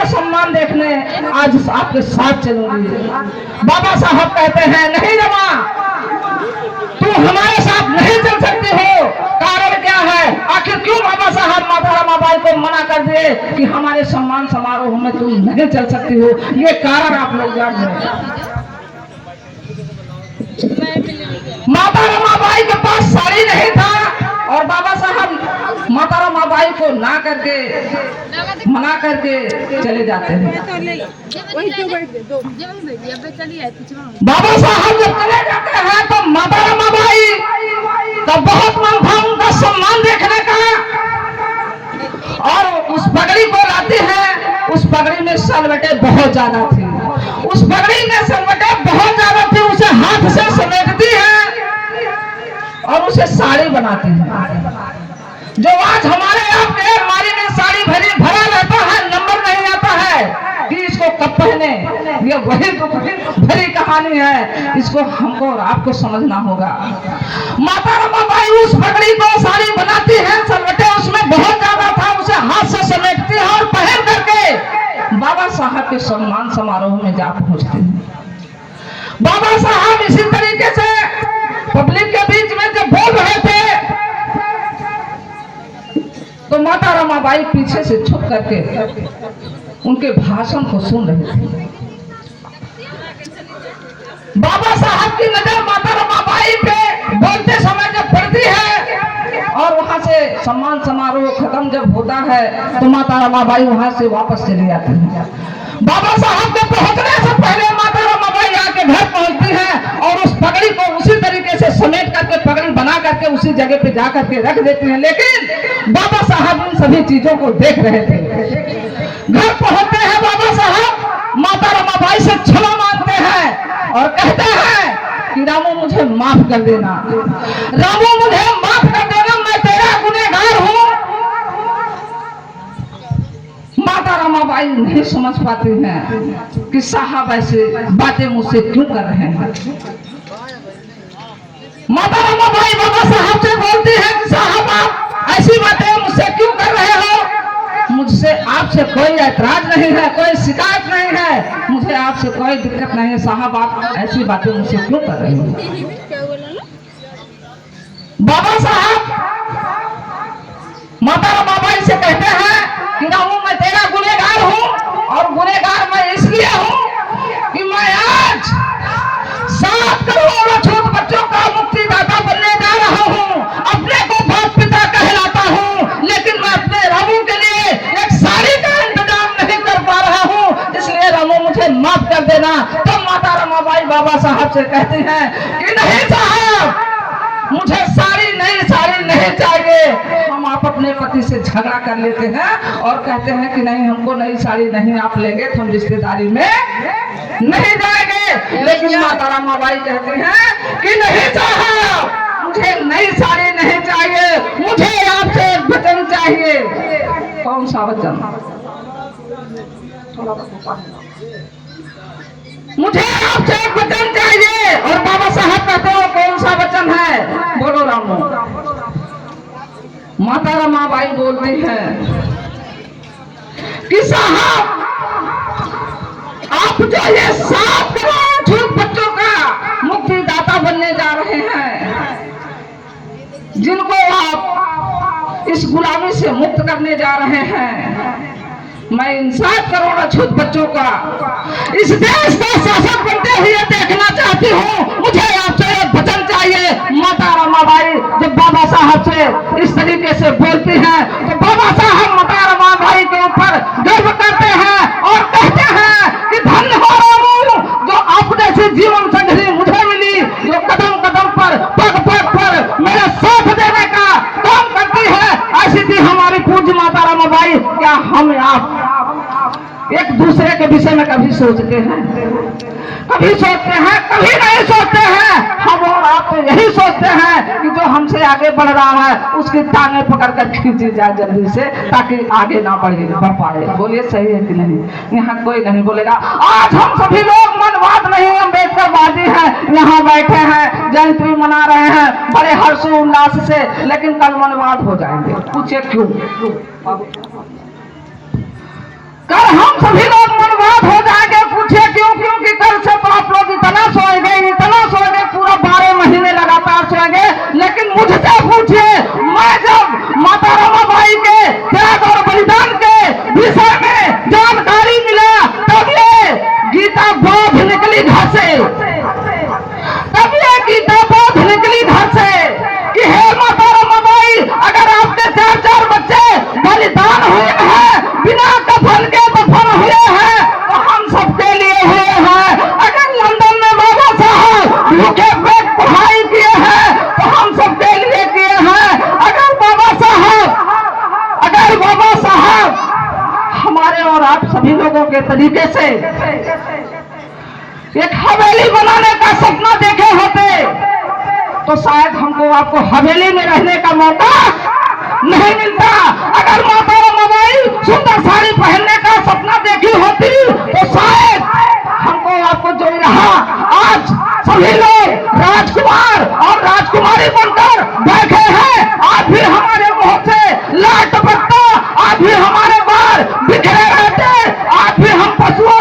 का सम्मान देखने आज आपके साथ चलूंगी। बाबा साहब कहते हैं नहीं रमा, तू हमारे साथ नहीं चल सकती हो। कारण क्या है? आखिर क्यों बाबा साहब माता रमाबाई को मना कर दिए कि हमारे सम्मान समारोह में तुम नहीं चल सकती हो? ये कारण आप लोग जान लें। माता रमाबाई के पास साड़ी नहीं था और बाबा साहब माता रमाबाई को ना करके मना करके चले जाते हैं। बाबा साहब जब चले जाते हैं तो माता रमाबाई का बहुत मन था उनका सम्मान देखने का, और उस पगड़ी को लाती है। उस पगड़ी में सलवटें बहुत ज्यादा थी, उस पगड़ी में सलवटें बहुत ज्यादा थी। उसे हाथ से समेटती है और उसे साड़ी बनाती है। जो आज हमारे आपके अलमारी में साड़ी भरा रहता है, नंबर नहीं आता है कि इसको कब पहने, ये वही भरी कहानी है। इसको हमको और आपको समझना होगा। माता रमाबाई उस पगड़ी को साड़ी बनाती है, सलवटें उसमें बहुत ज्यादा था, उसे हाथ से समेटती है और पहन करके बाबा साहब के सम्मान समारोह में जा पहुंचते हैं। बाबा साहब इसी तरीके से पब्लिक के बीच में जब बोल रहे थे तो माता रमाबाई पीछे से छुप करके उनके भाषण को सुन रहे थे। बाबा साहब की नजर माता रमाबाई पे बोलते समय जब पड़ती है और वहां से सम्मान समारोह खत्म जब होता है तो माता रमाबाई वहां से वापस चली जाती है। बाबा साहब के पहुंचने से पहले माता रमाबाई आके घर पहुंचती है और उस पगड़ी को उसी तरीके से समेट करके पगड़ी बना करके उसी जगह पे जा करके रख देती हैं। लेकिन बाबा साहब इन सभी चीजों को देख रहे थे। घर पहुंचते हैं बाबा साहब, माता रमाबाई से क्षमा मांगते हैं और कहते हैं कि रामू मुझे माफ कर देना, रामू मुझे माफ कर देना, मैं तेरा गुनहगार हूं। माता रमाबाई नहीं समझ पाती हैं कि साहब ऐसे बातें मुझसे क्यों कर रहे हैं। माता रमाबाई बाबा साहब से बोलती है कि साहब आप ऐसी बातें मुझसे क्यों कर रहे हो? मुझसे आपसे कोई ऐतराज नहीं है, कोई शिकायत नहीं है, मुझे आपसे कोई दिक्कत नहीं है। साहब आप ऐसी बातें मुझसे क्यों कर रहे हो? बाबा साहब माता रमाबाई से कहते हैं कि रामू मैं तेरा गुनहगार हूं और गुनहगार मैं इसलिए हूं कि मैं आज 7 करोड़ छोटे बच्चों का मुक्तिदाता बनने जा रहा हूं। अपने को बाप पिता कहलाता हूं, लेकिन मैं अपने रामू के लिए एक साड़ी का इंतजाम नहीं कर पा रहा हूं, इसलिए रामू मुझे माफ कर देना। तो माता रमाबाई बाबा साहब से कहती हैं कि नहीं साहब, मुझे साड़ी नहीं चाहिए। हम आप अपने पति से झगड़ा कर लेते हैं और कहते हैं कि नहीं हमको नई साड़ी नहीं आप लेंगे तो हम रिश्तेदारी में नहीं जाएंगे। लेकिन माता रमाबाई कहती हैं कि नहीं साहब, मुझे नई साड़ी नहीं चाहिए, मुझे आपसे एक वचन चाहिए। कौन सा वचन? मुझे आपसे एक वचन चाहिए। और बाबा साहब कहते हो कौन सा वचन है? बोलो रामू। माता रमाबाई बोलती है कि साहब आप जो ये 7 करोड़ छोटे बच्चों का मुक्तिदाता बनने जा रहे हैं, जिनको आप इस गुलामी से मुक्त करने जा रहे हैं, मैं इन 7 करोड़ छोटे बच्चों का इस देश का शासक बनते हुए देखना चाहती हूँ। मुझे आपसे एक वचन चाहिए। माता रमाबाई जब बाबा साहब से इस तरीके से बोलती हैं तो बाबा साहब माता रमाबाई के ऊपर गर्व करते हैं और कहते हैं कि धन्य हो रामू, जो आप जैसी जीवन संगनी मुझे मिली, जो कदम कदम पर पग पग पर मेरा साथ देने का काम करती है। ऐसी थी हमारी पूज्य माता रमाबाई। क्या हम आप एक दूसरे के विषय में कभी सोचते हैं? कभी सोचते हैं? कभी नहीं सोचते हैं। हम और आप तो यही सोचते हैं कि जो हमसे आगे बढ़ रहा है उसकी टांगे पकड़कर खींची जाए जल्दी से, ताकि आगे ना बढ़ पाए। बोलिए सही है कि नहीं? यहाँ कोई नहीं बोलेगा। आज हम सभी लोग मनवाद नहीं अम्बेडकरवादी हैं, यहाँ बैठे हैं, जयंती मना रहे हैं बड़े हर्षोल्लास से, लेकिन कल मनवाद हो जाएंगे। पूछे क्यों? कल हम सभी लोग बर्बाद हो जाएंगे। पूछे क्यों? क्योंकि कल से तो आप लोग इतना सोएंगे, पूरा 12 महीने लगातार सोएंगे। लेकिन मुझसे पूछिए, मैं जब माता रमाबाई के त्याग और बलिदान के विषय में जानकारी मिला, तब ये गीता बोध निकली घर से, तब ये गीता बोध निकली घर से कि हे माता रमाबाई, अगर आपके 4 बच्चे बलिदान हुए हैं, बिना कफन के दफन हुए हैं, तो हम सबके लिए हुए हैं। अगर लंदन में बाबा साहब भूखे पेट पढ़ाई किए हैं, तो हम सबके लिए किए हैं। अगर बाबा साहब हमारे और आप सभी लोगों के तरीके से एक हवेली बनाने का सपना देखे होते, तो शायद हमको आपको हवेली में रहने का मौका नहीं मिलता। अगर माता रमाबाई सुंदर साड़ी पहनने का सपना देखी होती, तो शायद हमको आपको जो यहाँ आज सभी लोग राजकुमार और राजकुमारी बनकर बैठे हैं, आज भी हमारे मुंह से लाल टपकता, आज भी हमारे बाल बिखरे रहते, आज भी हम पशुओं